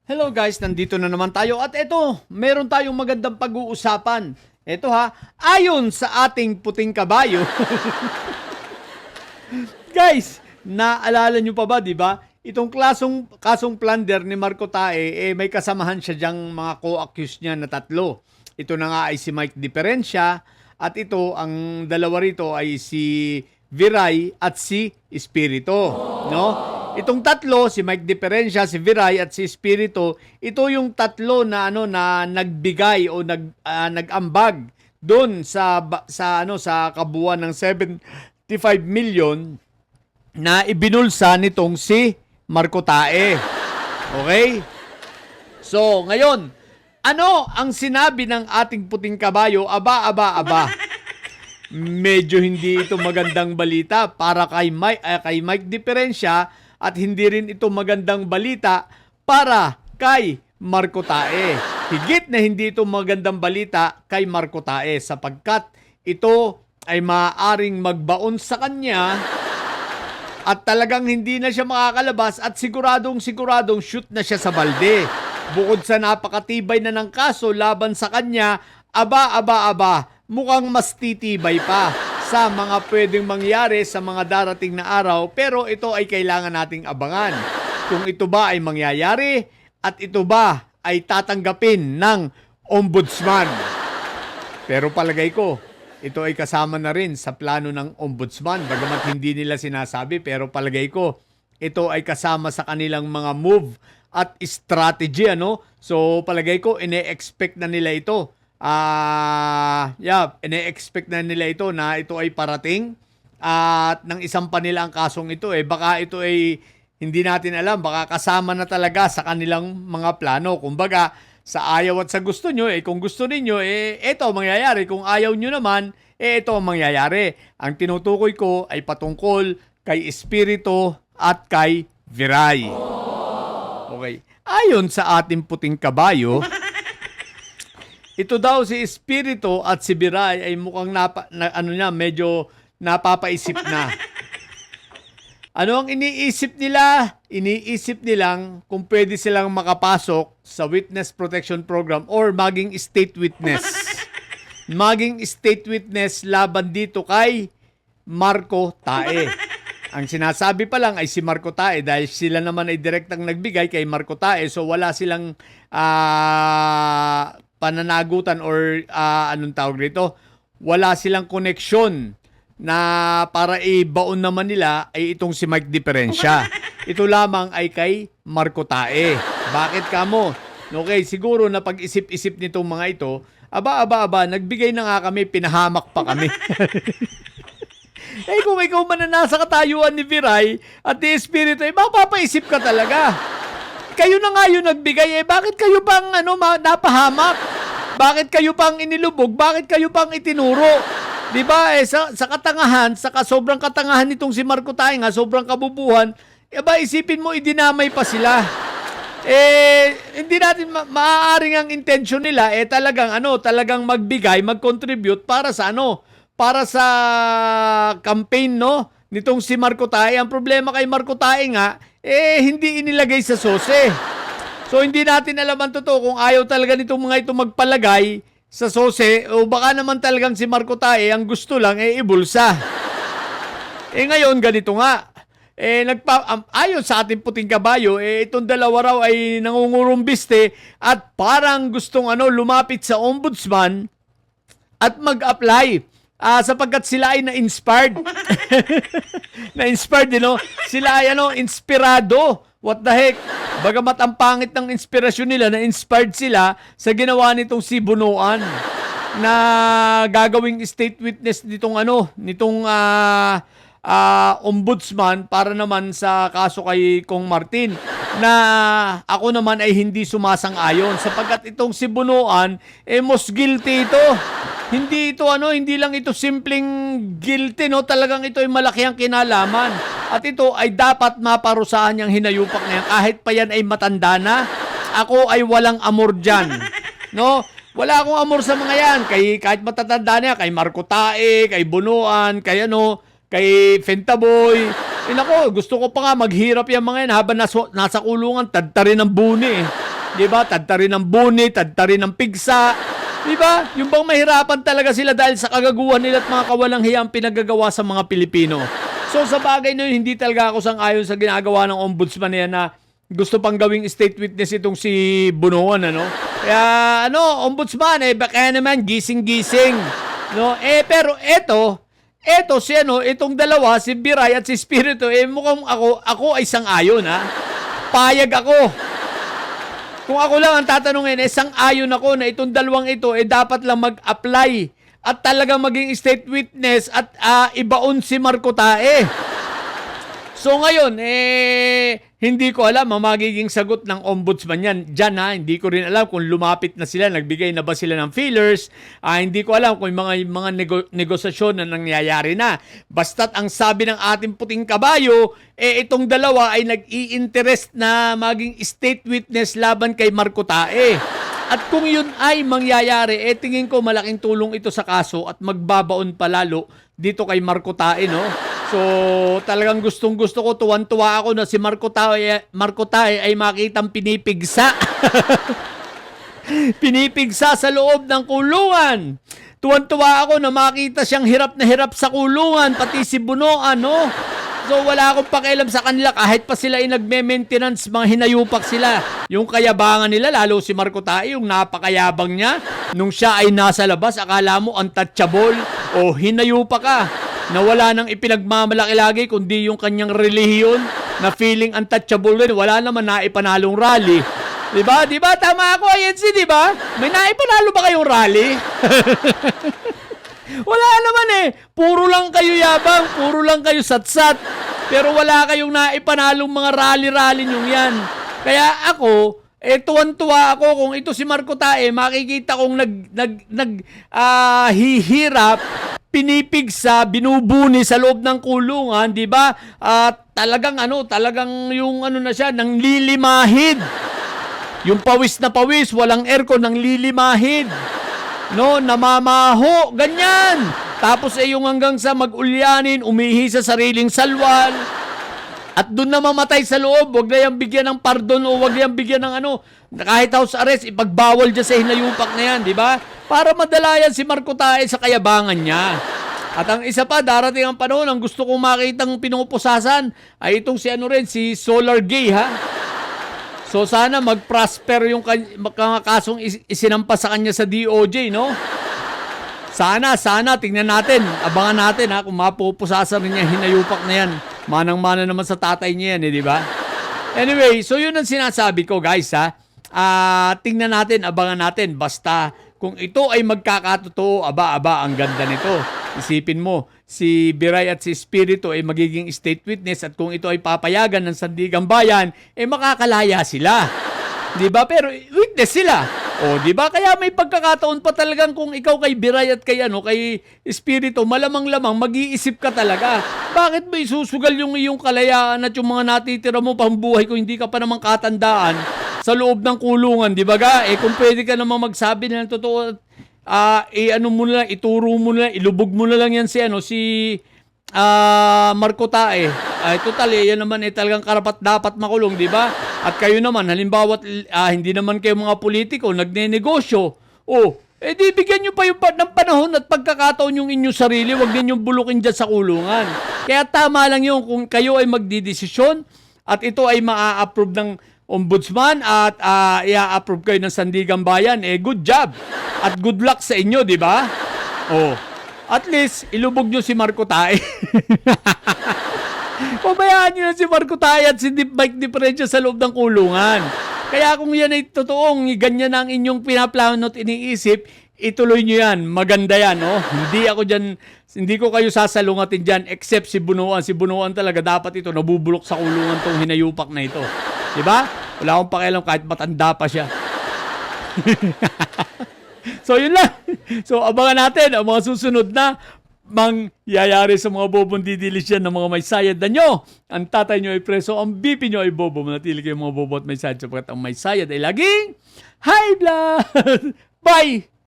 Hello guys, nandito na naman tayo at eto, meron tayong magandang pag-uusapan. Eto ha, ayon sa ating puting kabayo. Guys, naalala nyo pa ba, di ba? Itong kasong plunder ni Marco Tae, may kasamahan siya diyang mga co-accused niya na tatlo. Ito na nga ay si Mike Diferencia at ito, ang dalawa rito ay si Viray at si Espirito. No? Itong tatlo, si Mike Diferencia, si Viray at si Espirito, ito yung tatlo na na nagbigay o nag-ambag doon sa kabuuan ng 75 million na ibinulsa nitong si Marco Tae. Okay? So, ngayon, ano ang sinabi ng ating puting kabayo? Aba. Medyo hindi ito magandang balita para kay Mike Diferencia at hindi rin ito magandang balita para kay Marco Tae. Higit na hindi ito magandang balita kay Marco Tae sapagkat ito ay maaaring magbaon sa kanya at talagang hindi na siya makakalabas at siguradong shoot na siya sa balde. Bukod sa napakatibay na ng kaso laban sa kanya, mukhang mas titibay pa sa mga pwedeng mangyari sa mga darating na araw, pero ito ay kailangan nating abangan. Kung ito ba ay mangyayari at ito ba ay tatanggapin ng ombudsman. Pero palagay ko, ito ay kasama na rin sa plano ng ombudsman. Bagamat hindi nila sinasabi, pero palagay ko, ito ay kasama sa kanilang mga move at strategy. So palagay ko, ine-expect na nila ito. Ine-expect na nila ito na ito ay parating at ng isang pa nila ang kasong ito baka ito ay hindi natin alam, baka kasama na talaga sa kanilang mga plano. Kumbaga, sa ayaw at sa gusto nyo, kung gusto ninyo, ito ang mangyayari. Kung ayaw nyo naman, ito ang mangyayari. Ang tinutukoy ko ay patungkol kay Espirito at kay Viray. Okay. Ayon sa ating puting kabayo, ito daw si Espirito at si Viray ay mukhang medyo napapaisip na. Ano ang iniisip nila? Iniisip nilang kung pwede silang makapasok sa Witness Protection Program or maging state witness. Maging state witness laban dito kay Marco Tae. Ang sinasabi pa lang ay si Marco Tae dahil sila naman ay direktang nagbigay kay Marco Tae, so wala silang pananagutan or anong tawag dito, wala silang koneksyon na para ibaon naman nila ay itong si Mike Diferencia. Ito lamang ay kay Marco Tae. Bakit kamo? Okay, siguro na pag-isip-isip nitong mga ito, nagbigay na nga kami, pinahamak pa kami. Kung ikaw man na nasa katayuan ni Viray at ni Espirito, mapapaisip ka talaga. Kayo na nga yung nagbigay, bakit kayo pang napahamak? Bakit kayo pang inilubog? Bakit kayo pang itinuro? Di ba? Sa katangahan, sobrang katangahan nitong si Marco Tae nga, sobrang kabubuhan, isipin mo, idinamay pa sila. Hindi natin maaaring ang intention nila, talagang magbigay, mag-contribute para sa para sa campaign, nitong si Marco Tae. Ang problema kay Marco Tae nga, hindi inilagay sa sose. So, hindi natin alam ang totoo kung ayaw talaga nitong mga ito magpalagay sa sose o baka naman talagang si Marco Tae ang gusto lang ibulsa. Ngayon, ganito nga. Ayon sa ating puting kabayo, itong dalawa raw ay nangungurumbiste at parang gustong lumapit sa ombudsman at mag-apply. Sapagkat sila ay na-inspired. Na-inspired, Sila ay inspirado. What the heck? Bagamat ang pangit ng inspirasyon nila, na-inspired sila sa ginawa nitong si Bunuan na gagawing state witness nitong ombudsman para naman sa kaso kay Kong Martin na ako naman ay hindi sumasang-ayon sapagkat itong si Bunuan most guilty ito. Hindi lang ito simpleng guilty, talagang ito ay malaki ang kinalaman. At ito ay dapat maparusahan niyang hinayupak na yan. Kahit pa yan ay matanda na, ako ay walang amor dyan. Wala akong amor sa mga yan. Kahit matatanda niya, kay Marco Tae, kay Bunuan, kay Fentaboy. Gusto ko pa nga maghirap yung mga yan habang nasa kulungan, tadtarin ng buni. Di ba? Tadtarin ng buni, tadtarin ng pigsa. Di ba? Yung bang mahirapan talaga sila dahil sa kagaguhan nila at mga kawalang hiyang pinagagawa sa mga Pilipino. So sa bagay na yun, hindi talaga ako sang-ayon sa ginagawa ng ombudsman na yan na gusto pang gawing state witness itong si Bunuan, ano? Kaya, ombudsman, baka naman, gising-gising. No? Pero eto si itong dalawa, si Viray at si Espiritu, mukhang ako ay sang-ayon, ha? Payag ako. Kung ako lang ang tatanungin, sang-ayon ako na itong dalawang ito, dapat lang mag-apply at talagang maging state witness at ibaon si Marco Tae. So ngayon, hindi ko alam ang magiging sagot ng ombudsman yan. Diyan ha, hindi ko rin alam kung lumapit na sila, nagbigay na ba sila ng feelers. Hindi ko alam kung mga negosasyon na nangyayari na. Basta't ang sabi ng ating puting kabayo, itong dalawa ay nag-i-interest na maging state witness laban kay Marco Tae. At kung yun ay mangyayari, tingin ko malaking tulong ito sa kaso at magbabaon pa lalo dito kay Marco Tae, no? So, talagang gustong-gusto ko, tuwan-tuwa ako na si Marco Tae ay makitang pinipigsa. Pinipigsa sa loob ng kulungan. Tuwan-tuwa ako na makita siyang hirap na hirap sa kulungan, pati si Bunuan, no? So, wala akong pakialam sa kanila kahit pa sila ay nagme-maintenance, mga hinayupak sila. Yung kayabangan nila, lalo si Marco Tae, yung napakayabang niya, nung siya ay nasa labas, akala mo untouchable o hinayupak ka. Na wala nang ipinagmamalaki lagi kundi yung kanyang relihiyon na feeling untouchable rin. Wala naman naipanalong rally. Diba? Diba? Tama ako, INC, diba? May naipanalo ba kayong rally? Wala naman Puro lang kayo yabang, puro lang kayo satsat. Pero wala kayong naipanalong mga rally-rally nyong yan. Kaya ako, tuwan-tuwa ako kung ito si Marco Tae, makikita kong hihirap, pinipigsa, binubuni sa loob ng kulungan, di ba? Talagang yung na siya, nang lilimahid. Yung pawis na pawis, walang aircon, nang lilimahid. No, namamaho, ganyan. Tapos yung hanggang sa mag-ulyanin, umihi sa sariling salwal. At doon na mamatay sa loob, wag na yung bigyan ng pardon o wag na yung bigyan ng kahit house arrest, ipagbawal dyan sa hinayupak na yan, di ba? Para madalayan si Marco Tae sa kayabangan niya. At ang isa pa, darating ang panahon, ang gusto kong makitang pinupusasan ay itong si Solar Gay, ha? So sana mag-prosper yung mga kasong isinampas sa kanya sa DOJ, no? Sana, tingnan natin, abangan natin ha, kung mapupusasan rin niya hinayupak na yan. Manang-mana naman sa tatay niya yan, di ba? Anyway, so yun ang sinasabi ko, guys, ha? Tingnan natin, abangan natin. Basta kung ito ay magkakatotoo, aba, ang ganda nito. Isipin mo, si Viray at si Espiritu ay magiging state witness at kung ito ay papayagan ng Sandigang Bayan, makakalaya sila. Di ba? Pero witness sila. O, di ba? Kaya may pagkakataon pa talagang kung ikaw kay Viray at kay Espiritu, malamang-lamang mag-iisip ka talaga. Bakit ba isusugal yung iyong kalayaan at yung mga natitira mo pambuhay kung hindi ka pa namang katandaan sa loob ng kulungan, di ba ga? Kung pwede ka namang magsabi ng totoo, mo na lang, ituro mo na lang, ilubog mo na lang yan si Marco Tae. Total, yan naman talagang karapat-dapat makulong, di ba? At kayo naman, halimbawa, hindi naman kayo mga politiko, nagne-negosyo. Di bigyan nyo pa yung ng panahon at pagkakataon yung inyong sarili, wag ninyong bulukin dyan sa kulungan. Kaya tama lang yun kung kayo ay magdidesisyon at ito ay maa-approve ng ombudsman at i-approve kayo ng Sandigang Bayan, good job. At good luck sa inyo, di ba? At least, ilubog nyo si Marco Tae. Pabayaan nyo na si Marco Tae at si Mike Diferensya sa loob ng kulungan. Kaya kung yan ay totoong, ganyan ang inyong pinaplano at iniisip, ituloy nyo yan. Maganda yan, no? Hindi ko kayo sasalungatin dyan except si Bunuan. Si Bunuan talaga dapat ito, nabubulok sa kulungan tong hinayupak na ito. Diba? Wala akong pakialam kahit matanda pa siya. So, yun lang. So, abangan natin ang mga susunod na mangyayari sa mga bobong didilis yan ng mga may sayad na nyo. Ang tatay nyo ay preso, ang BP nyo ay bobo. Manatili kayo mga bobo at may sayad sapagkat ang may sayad ay laging high blood. Bye!